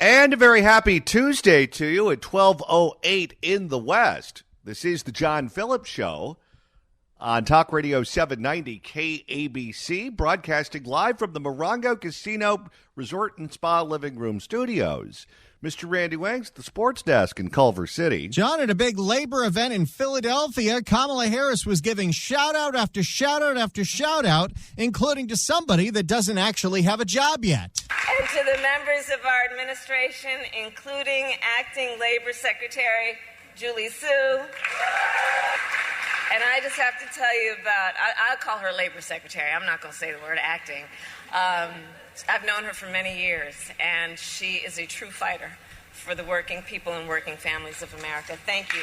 And a very happy Tuesday to you at 12:08 in the West. This is the John Phillips Show on Talk Radio 790 KABC, broadcasting live from the Morongo Casino Resort and Spa Living Room Studios. Mr. Randy Wangs, the sports desk in Culver City. John, at a big labor event in Philadelphia, Kamala Harris was giving shout-out after shout-out after shout-out, including to somebody that doesn't actually have a job yet. And to the members of our administration, including Acting Labor Secretary Julie Su. And I just have to tell you about, I'll call her Labor Secretary. I'm not going to say the word acting. I've known her for many years, and she is a true fighter for the working people and working families of America. Thank you.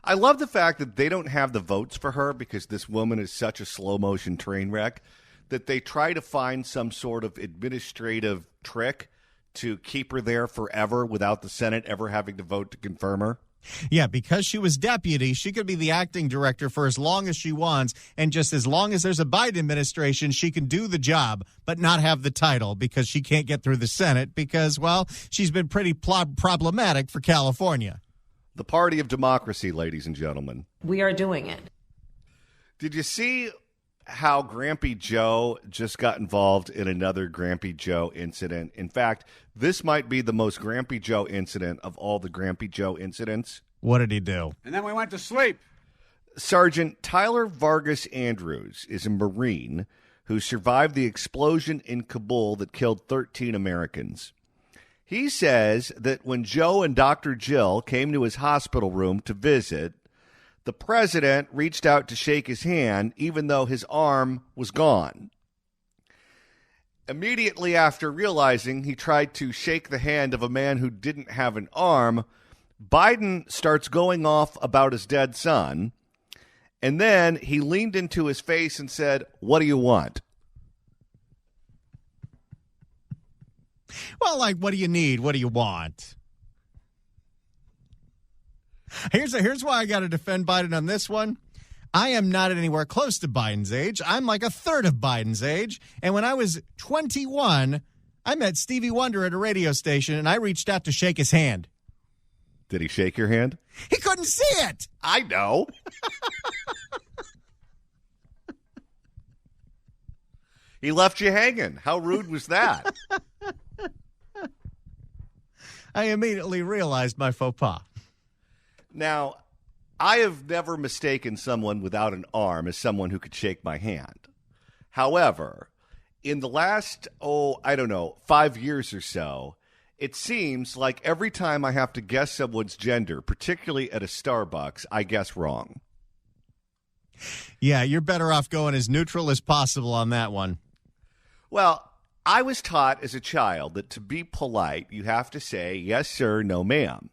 I love the fact that they don't have the votes for her because this woman is such a slow-motion train wreck that they try to find some sort of administrative trick to keep her there forever without the Senate ever having to vote to confirm her. Yeah, because she was deputy, she could be the acting director for as long as she wants, and just as long as there's a Biden administration, she can do the job, but not have the title because she can't get through the Senate because, well, she's been pretty problematic for California. The party of democracy, ladies and gentlemen. We are doing it. Did you see how Grampy Joe just got involved in another Grampy Joe incident? In fact, this might be the most Grampy Joe incident of all the Grampy Joe incidents. What did he do? And then we went to sleep. Sergeant Tyler Vargas Andrews is a Marine who survived the explosion in Kabul that killed 13 Americans. He says that when Joe and Dr. Jill came to his hospital room to visit, the president reached out to shake his hand, even though his arm was gone. Immediately after realizing he tried to shake the hand of a man who didn't have an arm, Biden starts going off about his dead son, and then he leaned into his face and said, "What do you want?" Well, like, what do you need? What do you want? Here's why I got to defend Biden on this one. I am not anywhere close to Biden's age. I'm like a third of Biden's age. And when I was 21, I met Stevie Wonder at a radio station, and I reached out to shake his hand. Did he shake your hand? He couldn't see it. I know. He left you hanging. How rude was that? I immediately realized my faux pas. Now, I have never mistaken someone without an arm as someone who could shake my hand. However, in the last, 5 years or so, it seems like every time I have to guess someone's gender, particularly at a Starbucks, I guess wrong. Yeah, you're better off going as neutral as possible on that one. Well, I was taught as a child that to be polite, you have to say, yes, sir, no, ma'am.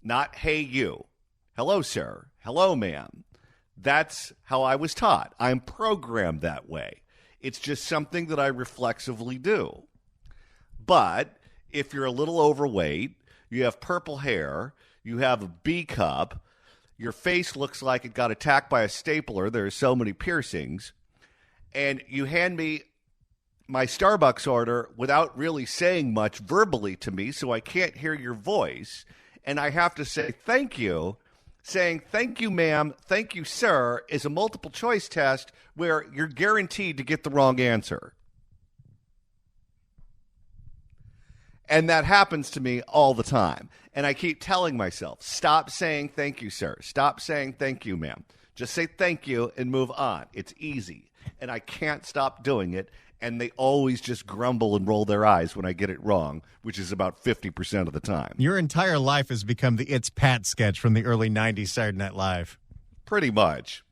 Not, hey, you. Hello, sir. Hello, ma'am. That's how I was taught. I'm programmed that way. It's just something that I reflexively do. But if you're a little overweight, you have purple hair, you have a B cup, your face looks like it got attacked by a stapler, there are so many piercings, and you hand me my Starbucks order without really saying much verbally to me, so I can't hear your voice, and I have to say thank you. Saying thank you, ma'am, thank you, sir, is a multiple choice test where you're guaranteed to get the wrong answer. And that happens to me all the time. And I keep telling myself, stop saying thank you, sir. Stop saying thank you, ma'am. Just say thank you and move on. It's easy. And I can't stop doing it. And they always just grumble and roll their eyes when I get it wrong, which is about 50% of the time. Your entire life has become the It's Pat sketch from the early 90s Saturday Night Live. Pretty much.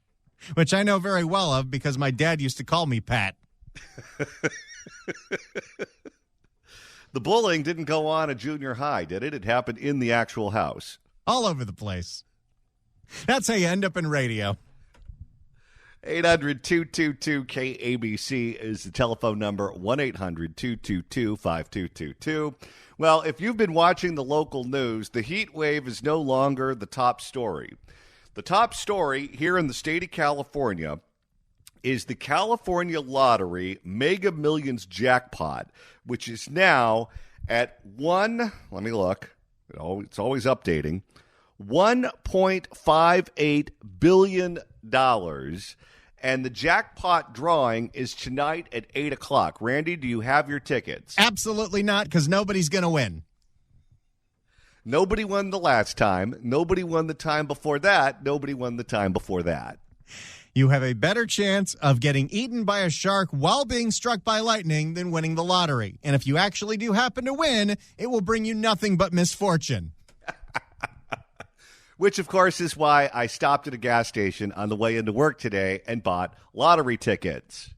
Which I know very well of because my dad used to call me Pat. The bullying didn't go on at junior high, did it? It happened in the actual house. All over the place. That's how you end up in radio. 800-222-KABC is the telephone number, 1-800-222-5222. Well, if you've been watching the local news, the heat wave is no longer the top story. The top story here in the state of California is the California Lottery Mega Millions jackpot, which is now at let me look. It's always updating. $1.58 billion. And the jackpot drawing is tonight at 8 o'clock. Randy, do you have your tickets? Absolutely not, because nobody's going to win. Nobody won the last time. Nobody won the time before that. Nobody won the time before that. You have a better chance of getting eaten by a shark while being struck by lightning than winning the lottery. And if you actually do happen to win, it will bring you nothing but misfortune. Which, of course, is why I stopped at a gas station on the way into work today and bought lottery tickets.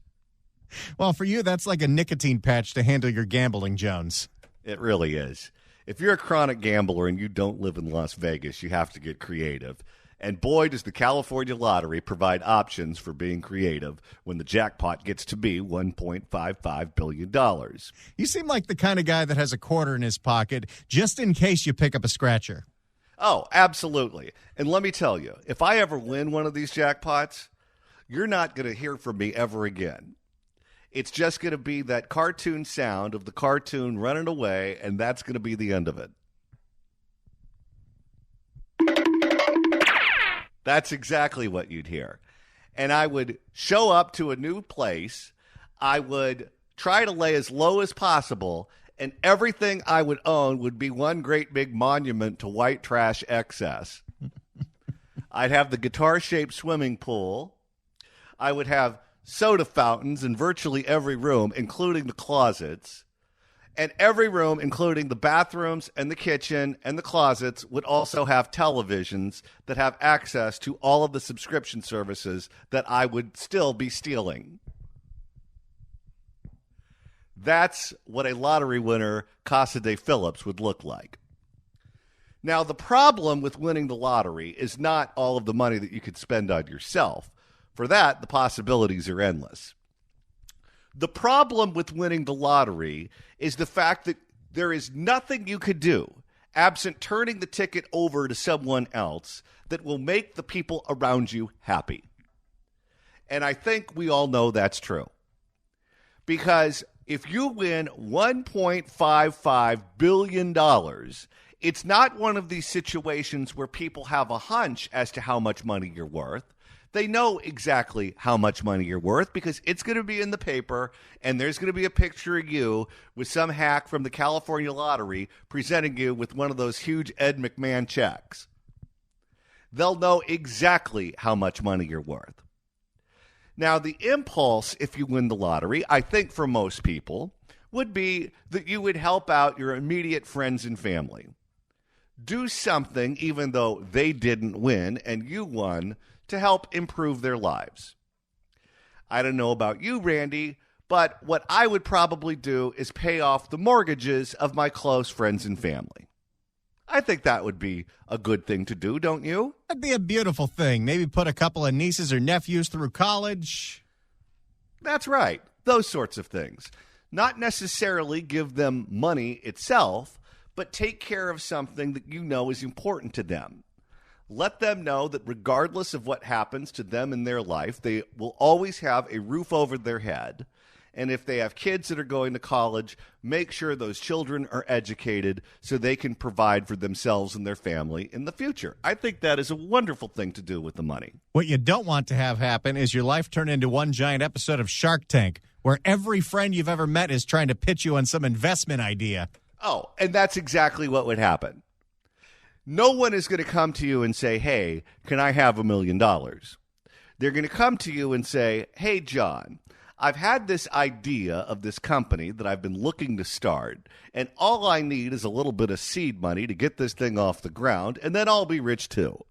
Well, for you, that's like a nicotine patch to handle your gambling, Jones. It really is. If you're a chronic gambler and you don't live in Las Vegas, you have to get creative. And boy, does the California lottery provide options for being creative when the jackpot gets to be $1.55 billion. You seem like the kind of guy that has a quarter in his pocket just in case you pick up a scratcher. Oh, absolutely. And let me tell you, if I ever win one of these jackpots, you're not going to hear from me ever again. It's just going to be that cartoon sound of the cartoon running away, and that's going to be the end of it. That's exactly what you'd hear. And I would show up to a new place. I would try to lay as low as possible, and everything I would own would be one great big monument to white trash excess. I'd have the guitar-shaped swimming pool. I would have soda fountains in virtually every room, including the closets. And every room, including the bathrooms and the kitchen and the closets, would also have televisions that have access to all of the subscription services that I would still be stealing. That's what a lottery winner, Casa de Phillips, would look like. Now, the problem with winning the lottery is not all of the money that you could spend on yourself. For that, the possibilities are endless. The problem with winning the lottery is the fact that there is nothing you could do, absent turning the ticket over to someone else, that will make the people around you happy. And I think we all know that's true. Because if you win $1.55 billion, it's not one of these situations where people have a hunch as to how much money you're worth. They know exactly how much money you're worth because it's going to be in the paper and there's going to be a picture of you with some hack from the California lottery presenting you with one of those huge Ed McMahon checks. They'll know exactly how much money you're worth. Now, the impulse, if you win the lottery, I think for most people, would be that you would help out your immediate friends and family. Do something, even though they didn't win and you won, to help improve their lives. I don't know about you, Randy, but what I would probably do is pay off the mortgages of my close friends and family. I think that would be a good thing to do, don't you? That'd be a beautiful thing. Maybe put a couple of nieces or nephews through college. That's right. Those sorts of things. Not necessarily give them money itself, but take care of something that you know is important to them. Let them know that regardless of what happens to them in their life, they will always have a roof over their head. And if they have kids that are going to college, make sure those children are educated so they can provide for themselves and their family in the future. I think that is a wonderful thing to do with the money. What you don't want to have happen is your life turn into one giant episode of Shark Tank, where every friend you've ever met is trying to pitch you on some investment idea. Oh, and that's exactly what would happen. No one is going to come to you and say, hey, can I have $1 million? They're going to come to you and say, hey, John, I've had this idea of this company that I've been looking to start, and all I need is a little bit of seed money to get this thing off the ground, and then I'll be rich too.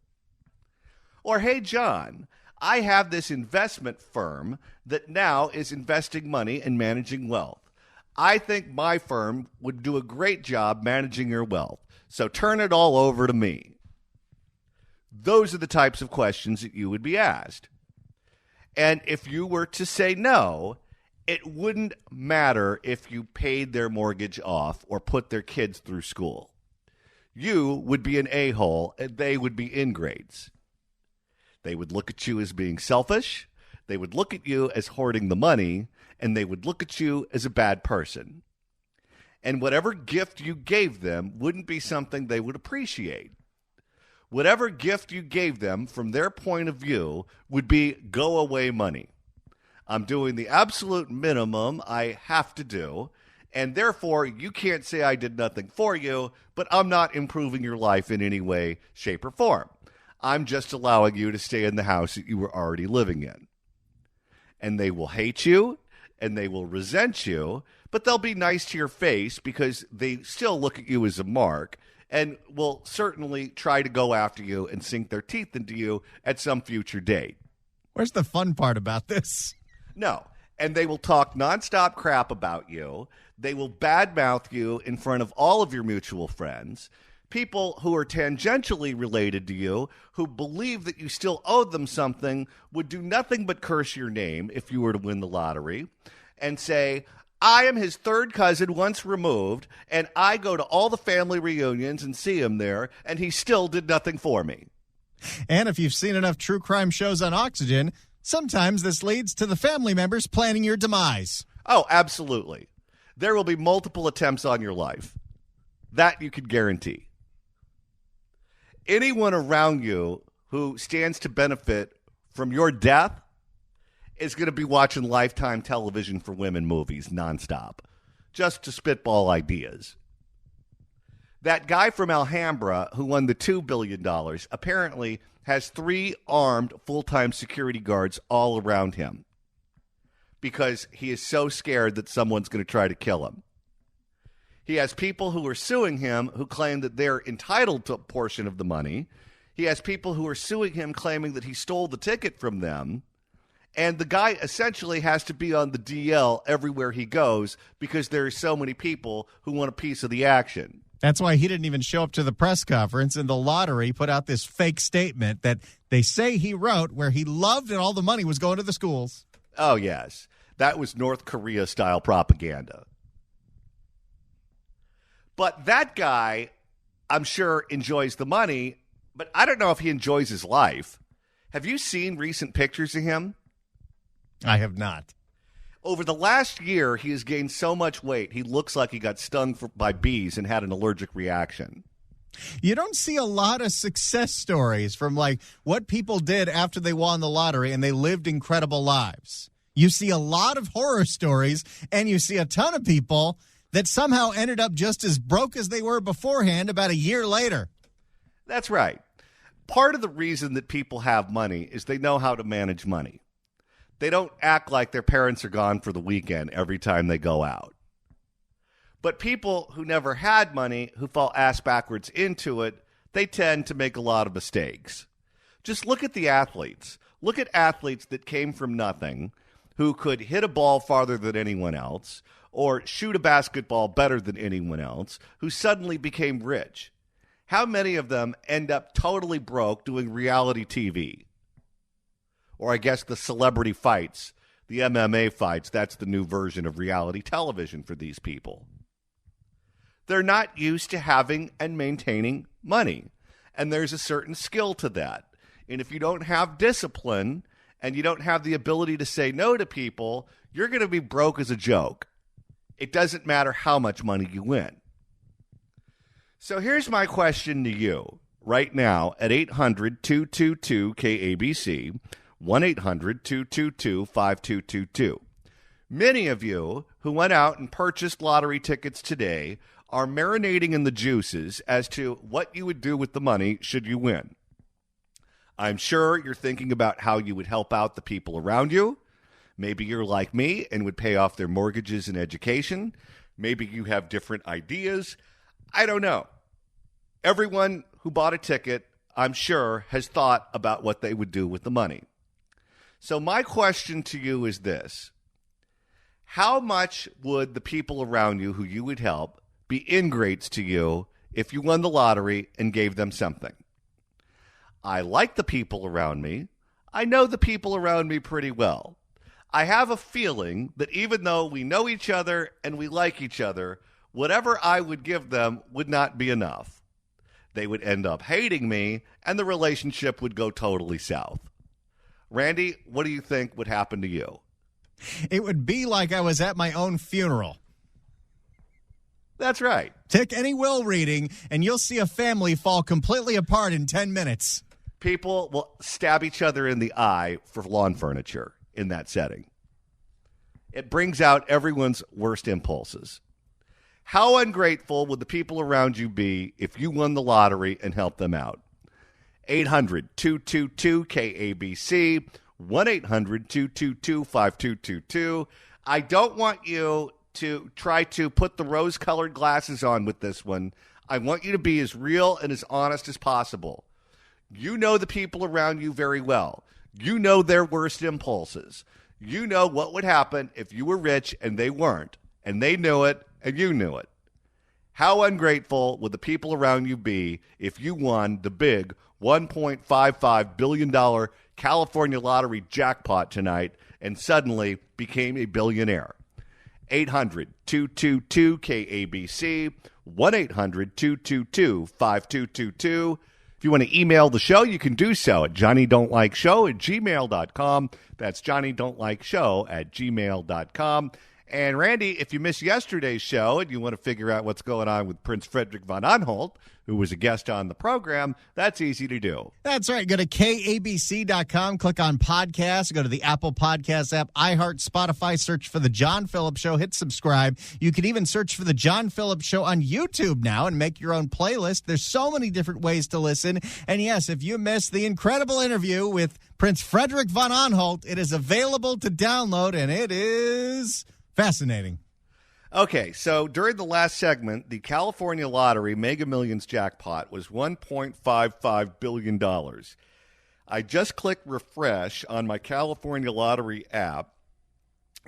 Or, hey, John, I have this investment firm that now is investing money and managing wealth. I think my firm would do a great job managing your wealth. So turn it all over to me. Those are the types of questions that you would be asked. And if you were to say no, it wouldn't matter if you paid their mortgage off or put their kids through school. You would be an a-hole and they would be ingrates. They would look at you as being selfish. They would look at you as hoarding the money. And they would look at you as a bad person. And whatever gift you gave them wouldn't be something they would appreciate. Whatever gift you gave them from their point of view would be go-away money. I'm doing the absolute minimum I have to do, and therefore you can't say I did nothing for you, but I'm not improving your life in any way, shape, or form. I'm just allowing you to stay in the house that you were already living in. And they will hate you, and they will resent you, but they'll be nice to your face because they still look at you as a mark and will certainly try to go after you and sink their teeth into you at some future date. Where's the fun part about this? No. And they will talk nonstop crap about you. They will badmouth you in front of all of your mutual friends. People who are tangentially related to you, who believe that you still owe them something, would do nothing but curse your name if you were to win the lottery and say, I am his third cousin once removed, and I go to all the family reunions and see him there, and he still did nothing for me. And if you've seen enough true crime shows on Oxygen, sometimes this leads to the family members planning your demise. Oh, absolutely. There will be multiple attempts on your life. That you can guarantee. Anyone around you who stands to benefit from your death is going to be watching Lifetime television for women movies nonstop, just to spitball ideas. That guy from Alhambra who won the $2 billion apparently has 3 armed full-time security guards all around him because he is so scared that someone's going to try to kill him. He has people who are suing him who claim that they're entitled to a portion of the money. He has people who are suing him claiming that he stole the ticket from them. And the guy essentially has to be on the DL everywhere he goes because there are so many people who want a piece of the action. That's why he didn't even show up to the press conference, and the lottery put out this fake statement that they say he wrote where he loved and all the money was going to the schools. Oh, yes. That was North Korea-style propaganda. But that guy, I'm sure, enjoys the money, but I don't know if he enjoys his life. Have you seen recent pictures of him? I have not. Over the last year, he has gained so much weight, he looks like he got stung by bees and had an allergic reaction. You don't see a lot of success stories from like what people did after they won the lottery and they lived incredible lives. You see a lot of horror stories, and you see a ton of people that somehow ended up just as broke as they were beforehand about a year later. That's right. Part of the reason that people have money is they know how to manage money. They don't act like their parents are gone for the weekend every time they go out. But people who never had money, who fall ass backwards into it, they tend to make a lot of mistakes. Just look at the athletes. Look at athletes that came from nothing, who could hit a ball farther than anyone else, or shoot a basketball better than anyone else, who suddenly became rich. How many of them end up totally broke doing reality TV? Or I guess the celebrity fights, the MMA fights, that's the new version of reality television for these people. They're not used to having and maintaining money. And there's a certain skill to that. And if you don't have discipline and you don't have the ability to say no to people, you're going to be broke as a joke. It doesn't matter how much money you win. So here's my question to you right now at 800-222-KABC, 1-800-222-5222. Many of you who went out and purchased lottery tickets today are marinating in the juices as to what you would do with the money should you win. I'm sure you're thinking about how you would help out the people around you. Maybe you're like me and would pay off their mortgages and education. Maybe you have different ideas. I don't know. Everyone who bought a ticket, I'm sure, has thought about what they would do with the money. So my question to you is this. How much would the people around you who you would help be ingrates to you if you won the lottery and gave them something? I like the people around me. I know the people around me pretty well. I have a feeling that even though we know each other and we like each other, whatever I would give them would not be enough. They would end up hating me, and the relationship would go totally south. Randy, what do you think would happen to you? It would be like I was at my own funeral. That's right. Take any will reading, and you'll see a family fall completely apart in 10 minutes. People will stab each other in the eye for lawn furniture in that setting. It brings out everyone's worst impulses. How ungrateful would the people around you be if you won the lottery and helped them out? 800-222-KABC, 1-800-222-5222. I don't want you to try to put the rose-colored glasses on with this one. I want you to be as real and as honest as possible. You know the people around you very well. You know their worst impulses. You know what would happen if you were rich and they weren't, and they knew it and you knew it. How ungrateful would the people around you be if you won the big $1.55 billion California lottery jackpot tonight and suddenly became a billionaire? 800-222-KABC, 1-800-222-5222. If you want to email the show, you can do so at johnnydon'tlikeshow@gmail.com. That's johnnydon'tlikeshow@gmail.com. And Randy, if you missed yesterday's show and you want to figure out what's going on with Prince Frederick von Anhalt, who was a guest on the program, that's easy to do. That's right. Go to KABC.com, click on podcasts, go to the Apple Podcast app, iHeart, Spotify, search for The John Phillips Show, hit subscribe. You can even search for The John Phillips Show on YouTube now and make your own playlist. There's so many different ways to listen. And yes, if you missed the incredible interview with Prince Frederick von Anhalt, it is available to download, and it is fascinating. Okay, so during the last segment, the California Lottery Mega Millions jackpot was $1.55 billion. I just clicked refresh on my California Lottery app,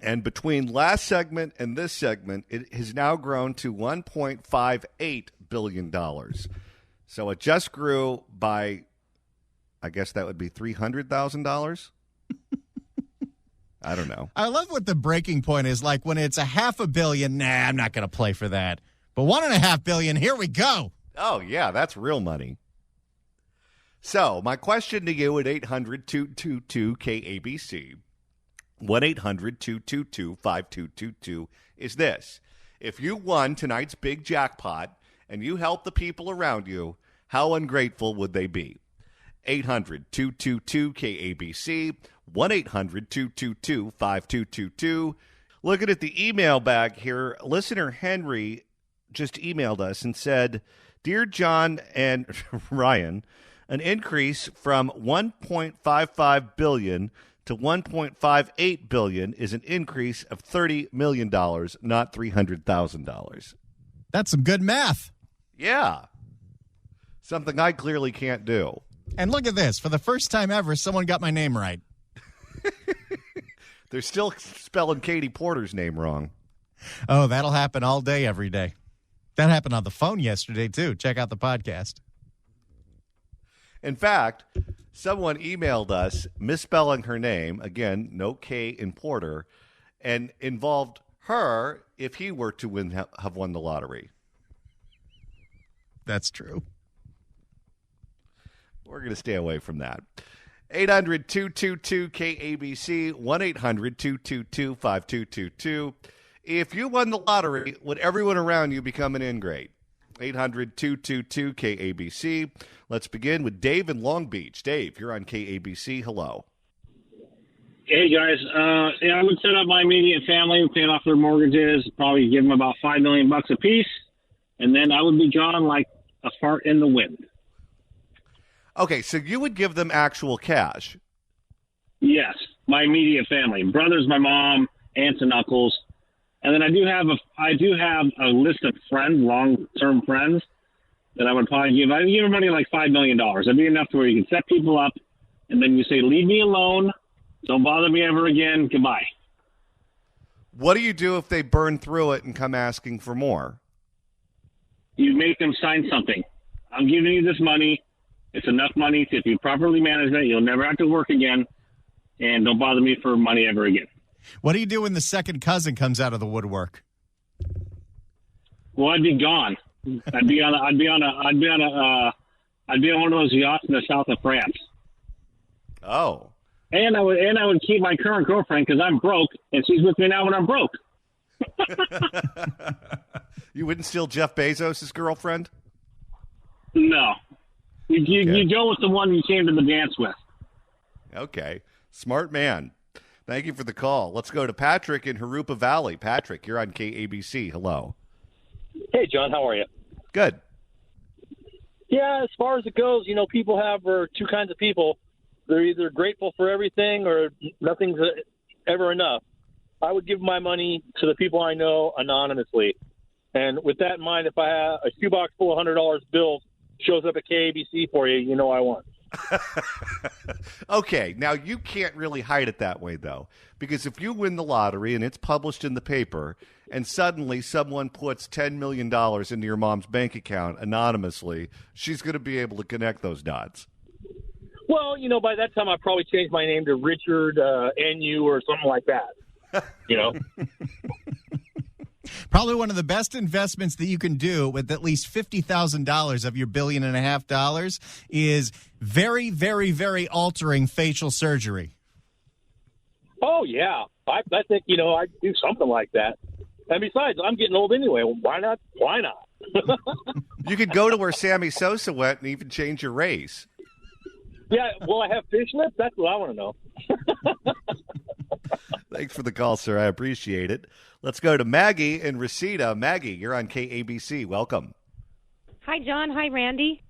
and between last segment and this segment, it has now grown to $1.58 billion. So it just grew by, I guess that would be $300,000? I don't know. I love what the breaking point is. Like when it's $500 million, I'm not going to play for that. But $1.5 billion, here we go. Oh, yeah, that's real money. So my question to you at 800-222-KABC, 1-800-222-5222 is this. If you won tonight's big jackpot and you helped the people around you, how ungrateful would they be? 800-222-KABC, 1-800-222-5222. Looking at the email bag here, listener Henry just emailed us and said, Dear John and Ryan, an increase from $1.55 billion to $1.58 billion is an increase of $30 million, not $300,000. That's some good math. Yeah. Something I clearly can't do. And look at this. For the first time ever, someone got my name right. They're still spelling Katie Porter's name wrong. Oh, that'll happen all day, every day. That happened on the phone yesterday, too. Check out the podcast. In fact, someone emailed us misspelling her name, again, no K in Porter, and involved her if he were to have won the lottery. That's true. We're going to stay away from that. 800-222-KABC, 1-800-222-5222. If you won the lottery, would everyone around you become an ingrate? 800-222-KABC. Let's begin with Dave in Long Beach. Dave, you're on KABC. Hello. Hey, guys. I would set up my immediate family, paying off their mortgages, probably give them about $5 million a piece, and then I would be gone like a fart in the wind. Okay, so you would give them actual cash. Yes, my immediate family, brothers, my mom, aunts and uncles, and then I do have a list of friends, long-term friends, that I would probably give. I'd give everybody like $5 million. That'd be enough to where you can set people up, and then you say, "Leave me alone, don't bother me ever again. Goodbye." What do you do if they burn through it and come asking for more? You make them sign something. I'm giving you this money. It's enough money. If you properly manage it, you'll never have to work again. And don't bother me for money ever again. What do you do when the second cousin comes out of the woodwork? Well, I'd be gone. I'd be on one of those yachts in the south of France. Oh. And I would keep my current girlfriend because I'm broke, and she's with me now when I'm broke. You wouldn't steal Jeff Bezos' girlfriend? No. You Okay. go with the one you came to the dance with. Okay. Smart man. Thank you for the call. Let's go to Patrick in Harupa Valley. Patrick, you're on KABC. Hello. Hey, John, how are you? Good. Yeah, as far as it goes, people are two kinds of people. They're either grateful for everything or nothing's ever enough. I would give my money to the people I know anonymously. And with that in mind, if I have a shoebox full of $100 bills shows up at KABC for you, I won. Okay, now you can't really hide it that way, though, because if you win the lottery and it's published in the paper and suddenly someone puts $10 million into your mom's bank account anonymously, she's going to be able to connect those dots. Well, by that time I'd probably change my name to Richard NU or something like that. Probably one of the best investments that you can do with at least $50,000 of your $1.5 billion is very, very, very altering facial surgery. Oh, yeah. I think, I'd do something like that. And besides, I'm getting old anyway. Why not? Why not? You could go to where Sammy Sosa went and even change your race. Yeah, will I have fish lips? That's what I want to know. Thanks for the call, sir. I appreciate it. Let's go to Maggie in Reseda. Maggie, you're on KABC. Welcome. Hi, John. Hi, Randy.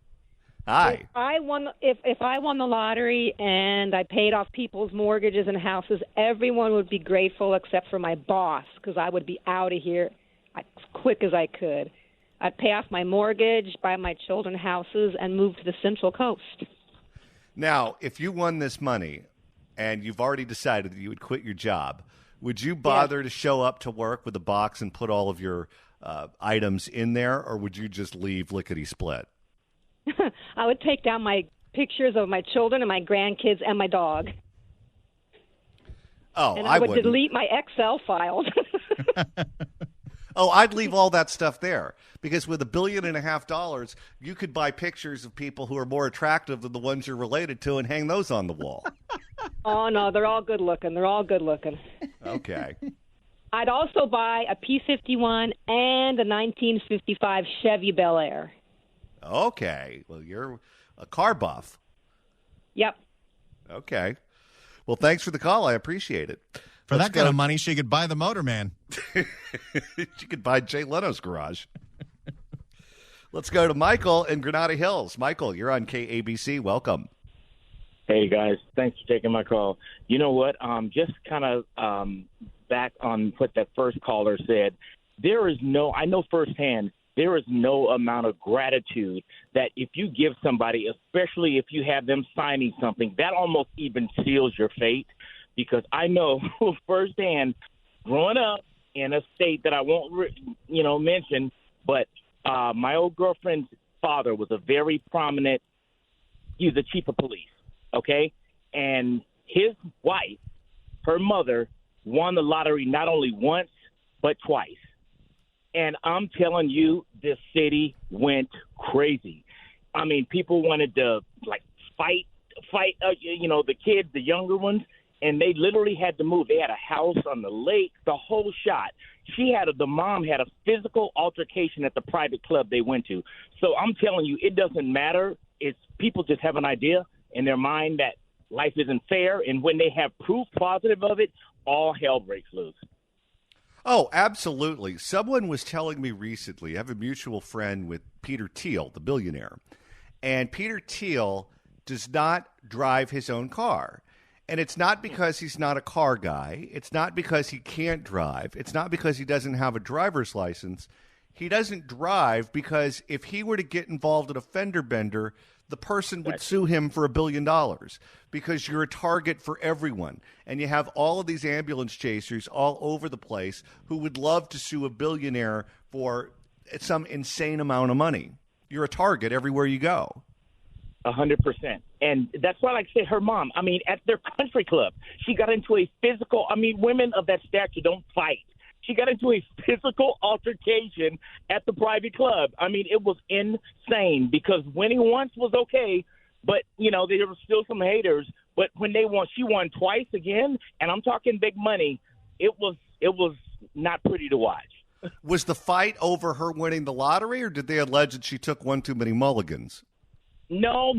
Hi. If I won the lottery and I paid off people's mortgages and houses, everyone would be grateful except for my boss, because I would be out of here as quick as I could. I'd pay off my mortgage, buy my children houses, and move to the Central Coast. Now, if you won this money and you've already decided that you would quit your job, would you bother to show up to work with a box and put all of your items in there, or would you just leave lickety-split? I would take down my pictures of my children and my grandkids and my dog. Oh, and I would wouldn't. delete my Excel files. Oh, I'd leave all that stuff there, because with $1.5 billion, you could buy pictures of people who are more attractive than the ones you're related to and hang those on the wall. Oh, no, they're all good looking. They're all good looking. Okay. I'd also buy a P-51 and a 1955 Chevy Bel Air. Okay. Well, you're a car buff. Yep. Okay. Well, thanks for the call. I appreciate it. For that kind of money, she could buy the Motorman. She could buy Jay Leno's garage. Let's go to Michael in Granada Hills. Michael, you're on KABC. Welcome. Hey, guys. Thanks for taking my call. You know what? Just kind of back on what that first caller said. I know firsthand, there is no amount of gratitude that if you give somebody, especially if you have them signing something, that almost even seals your fate. Because I know firsthand, growing up in a state that I won't, mention, but my old girlfriend's father was a very prominent, he was the chief of police, okay? And his wife, her mother, won the lottery not only once, but twice. And I'm telling you, this city went crazy. I mean, people wanted to, fight, the kids, the younger ones. And they literally had to move. They had a house on the lake, the whole shot. The mom had a physical altercation at the private club they went to. So I'm telling you, it doesn't matter. It's people just have an idea in their mind that life isn't fair. And when they have proof positive of it, all hell breaks loose. Oh, absolutely. Someone was telling me recently, I have a mutual friend with Peter Thiel, the billionaire. And Peter Thiel does not drive his own car. And it's not because he's not a car guy. It's not because he can't drive. It's not because he doesn't have a driver's license. He doesn't drive because if he were to get involved in a fender bender, the person would sue him for $1 billion because you're a target for everyone. And you have all of these ambulance chasers all over the place who would love to sue a billionaire for some insane amount of money. You're a target everywhere you go. 100%. And that's why, like I said, her mom, at their country club, she got into a physical, women of that stature don't fight. She got into a physical altercation at the private club. It was insane because winning once was okay, but, there were still some haters. But when she won twice again, and I'm talking big money, it was not pretty to watch. Was the fight over her winning the lottery, or did they allege that she took one too many mulligans? No.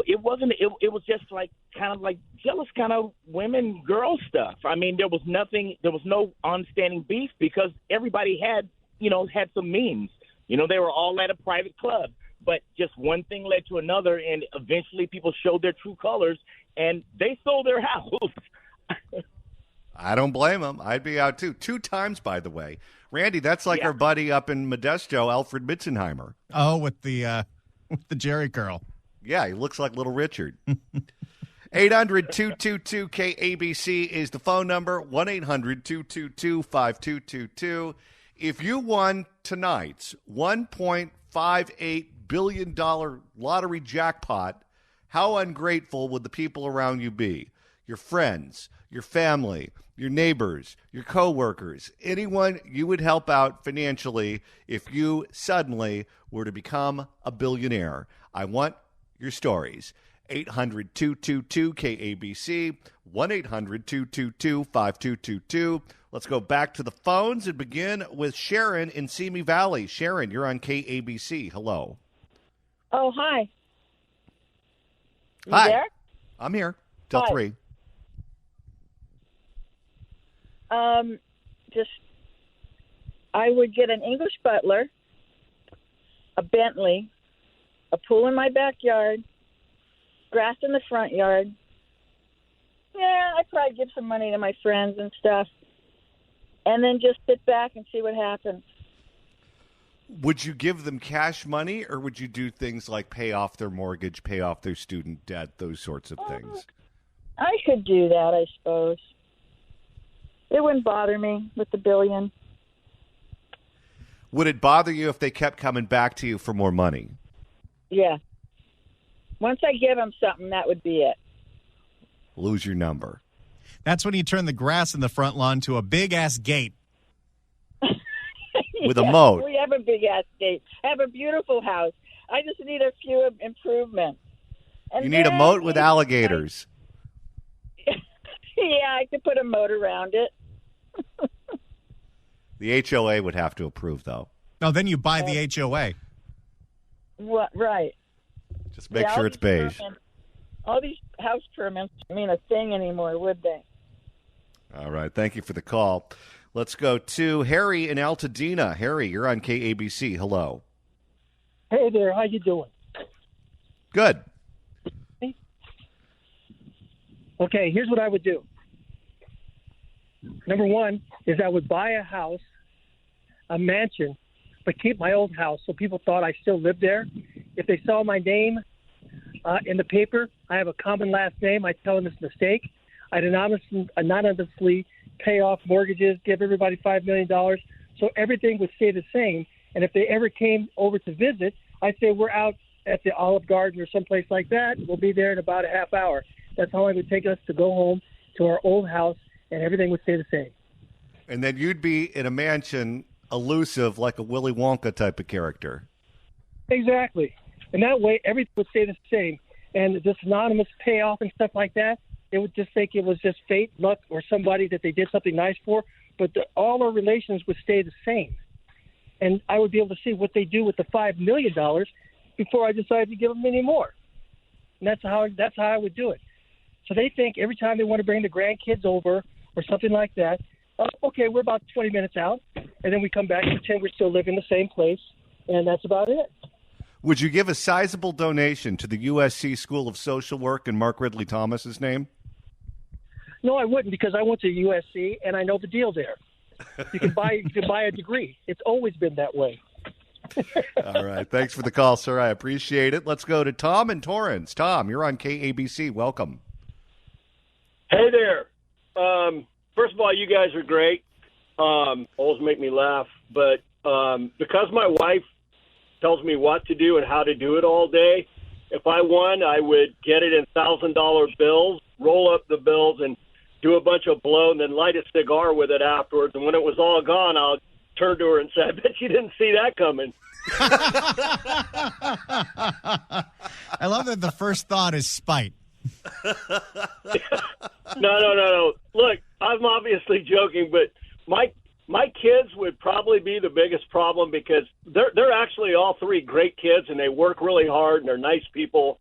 It wasn't. It was just like kind of like jealous kind of women, girl stuff. I mean, there was nothing. There was no on-standing beef because everybody had some means. They were all at a private club, but just one thing led to another, and eventually people showed their true colors, and they sold their house. I don't blame them. I'd be out too. 2 times, by the way. Randy, that's like our buddy up in Modesto, Alfred Mitzenheimer. Oh, with the Jerry curl. Yeah, he looks like Little Richard. 800-222-KABC is the phone number. 1-800-222-5222. If you won tonight's $1.58 billion lottery jackpot, how ungrateful would the people around you be? Your friends, your family, your neighbors, your coworkers, anyone you would help out financially if you suddenly were to become a billionaire. I want your stories. 800-222-KABC, 1-800-222-5222. Let's go back to the phones and begin with Sharon in Simi Valley. Sharon, you're on KABC. Hello. Oh, hi. You Hi. there? I'm here till Hi. 3. I would get an English butler, a Bentley, a pool in my backyard, grass in the front yard. Yeah, I'd probably give some money to my friends and stuff, and then just sit back and see what happens. Would you give them cash money, or would you do things like pay off their mortgage, pay off their student debt, those sorts of things? I could do that, I suppose. It wouldn't bother me with the billion. Would it bother you if they kept coming back to you for more money? Yeah. Once I give them something, that would be it. Lose your number. That's when you turn the grass in the front lawn to a big-ass gate. With a moat. We have a big-ass gate. I have a beautiful house. I just need a few improvements. And You need a moat with then- alligators. Yeah, I could put a moat around it. The HOA would have to approve, though. No, then you buy the HOA. What? Right. Just make Yeah, sure all it's these beige. all these house permits mean a thing anymore, would they? All right. Thank you for the call. Let's go to Harry in Altadena. Harry, you're on KABC. Hello. Hey there, how you doing? Good. Okay, here's what I would do. Number one is I would buy a house, a mansion, but keep my old house so people thought I still lived there. If they saw my name in the paper, I have a common last name. I tell them it's a mistake. I'd anonymously pay off mortgages, give everybody $5 million, so everything would stay the same. And if they ever came over to visit, I'd say we're out at the Olive Garden or someplace like that. We'll be there in about a half hour. That's how long it would take us to go home to our old house, and everything would stay the same. And then you'd be in a mansion, elusive, like a Willy Wonka type of character. Exactly. And that way, everything would stay the same. And this anonymous payoff and stuff like that, they would just think it was just fate, luck, or somebody that they did something nice for. But all our relations would stay the same. And I would be able to see what they do with the $5 million before I decided to give them any more. And that's how I would do it. So they think every time they want to bring the grandkids over or something like that, okay, we're about 20 minutes out, and then we come back and pretend we're still living in the same place, and that's about it. Would you give a sizable donation to the USC School of Social Work in Mark Ridley Thomas's name? No, I wouldn't, because I went to USC and I know the deal there. You can buy a degree. It's always been that way. All right. Thanks for the call, sir. I appreciate it. Let's go to Tom in Torrance. Tom, you're on KABC. Welcome. Hey there. First of all, you guys are great. Always make me laugh. But because my wife tells me what to do and how to do it all day, if I won, I would get it in $1,000 bills, roll up the bills, and do a bunch of blow, and then light a cigar with it afterwards. And when it was all gone, I'll turn to her and say, I bet you didn't see that coming. I love that the first thought is spite. No. Look, I'm obviously joking, but my kids would probably be the biggest problem because they're actually all three great kids and they work really hard and they're nice people.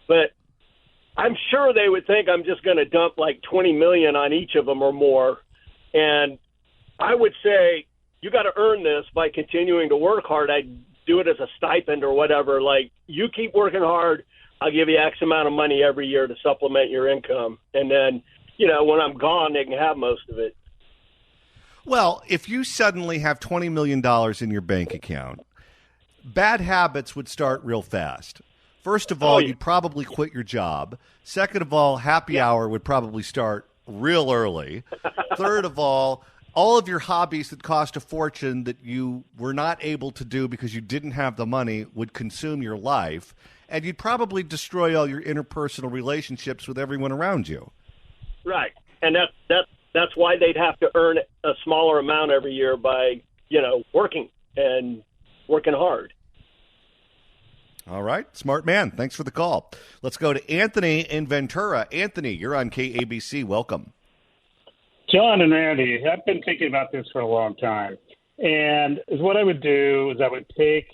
But I'm sure they would think I'm just going to dump like $20 million on each of them or more. And I would say you got to earn this by continuing to work hard. I'd do it as a stipend or whatever. Like, you keep working hard, I'll give you X amount of money every year to supplement your income. And then, when I'm gone, they can have most of it. Well, if you suddenly have $20 million in your bank account, bad habits would start real fast. First of all, you'd probably quit your job. Second of all, happy hour would probably start real early. Third of all of your hobbies that cost a fortune that you were not able to do because you didn't have the money would consume your life. And you'd probably destroy all your interpersonal relationships with everyone around you. Right. And that's why they'd have to earn a smaller amount every year by, working hard. All right. Smart man. Thanks for the call. Let's go to Anthony in Ventura. Anthony, you're on KABC. Welcome. John and Randy, I've been thinking about this for a long time. And what I would do is I would take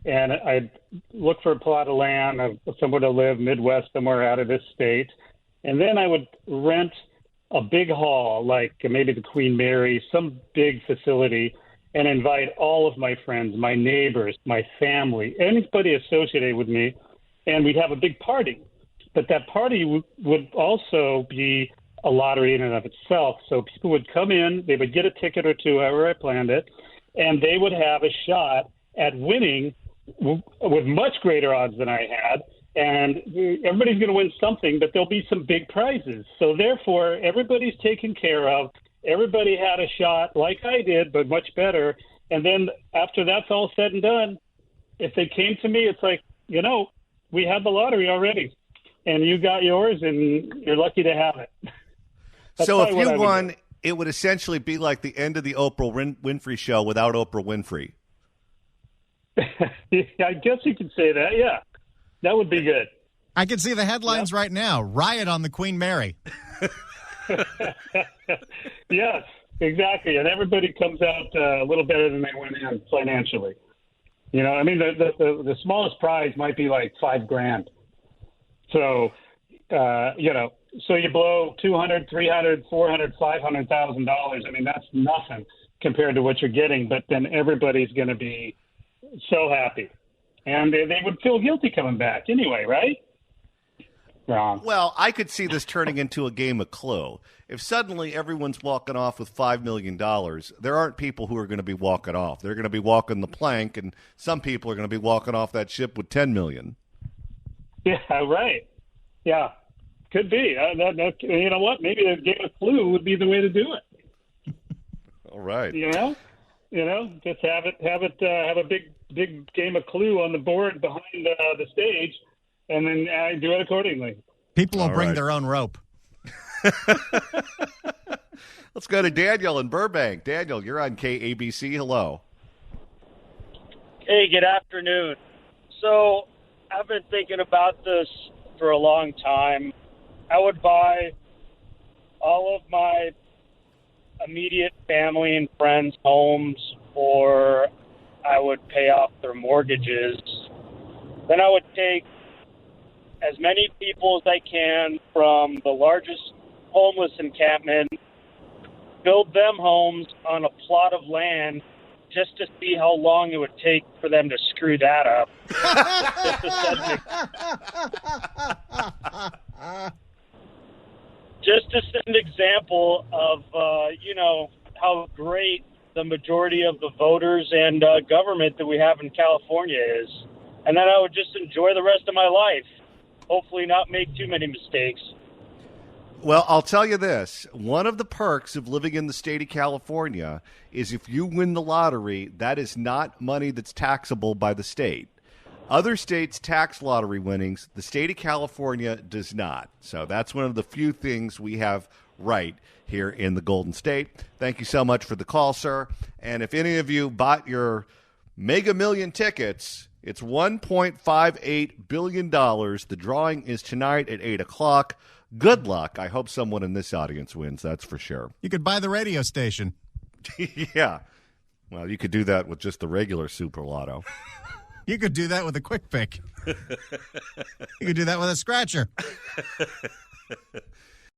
and I'd look for a plot of land of somewhere to live, Midwest, somewhere out of this state. And then I would rent a big hall, like maybe the Queen Mary, some big facility, and invite all of my friends, my neighbors, my family, anybody associated with me, and we'd have a big party. But that party would also be a lottery in and of itself. So people would come in, they would get a ticket or two, however I planned it, and they would have a shot at winning with much greater odds than I had. And everybody's going to win something, but there'll be some big prizes. So therefore, everybody's taken care of. Everybody had a shot like I did, but much better. And then after that's all said and done, if they came to me, it's like, we had the lottery already, and you got yours, and you're lucky to have it. So if you won, it would essentially be like the end of the Oprah Winfrey show without Oprah Winfrey. I guess you could say that, yeah. That would be good. I can see the headlines right now. Riot on the Queen Mary. Yes, exactly. And everybody comes out a little better than they went in financially. The smallest prize might be like $5,000. So, so you blow $200,000, $300,000, $400,000, $500,000. I mean, that's nothing compared to what you're getting. But then everybody's going to be so happy. And they would feel guilty coming back anyway, right? Wrong. Well, I could see this turning into a game of Clue. If suddenly everyone's walking off with $5 million, there aren't people who are going to be walking off. They're going to be walking the plank, and some people are going to be walking off that ship with $10 million. Yeah, right. Yeah, could be. You know what? Maybe a game of Clue would be the way to do it. All right. Just have a big game of Clue on the board behind the stage, and then do it accordingly. People will bring their own rope. Let's go to Daniel in Burbank. Daniel, you're on KABC. Hello. Hey, good afternoon. So I've been thinking about this for a long time. I would buy all of my immediate family and friends' homes, or I would pay off their mortgages. Then I would take as many people as I can from the largest homeless encampment, build them homes on a plot of land just to see how long it would take for them to screw that up. Just to set an example of, how great the majority of the voters and government that we have in California is. And then I would just enjoy the rest of my life. Hopefully not make too many mistakes. Well, I'll tell you this. One of the perks of living in the state of California is if you win the lottery, that is not money that's taxable by the state. Other states tax lottery winnings. The state of California does not. So that's one of the few things we have right here in the Golden State. Thank you so much for the call, sir. And if any of you bought your Mega Million tickets, it's $1.58 billion. The drawing is tonight at 8 o'clock. Good luck. I hope someone in this audience wins, that's for sure. You could buy the radio station. Yeah. Well, you could do that with just the regular Super Lotto. You could do that with a quick pick. You could do that with a scratcher.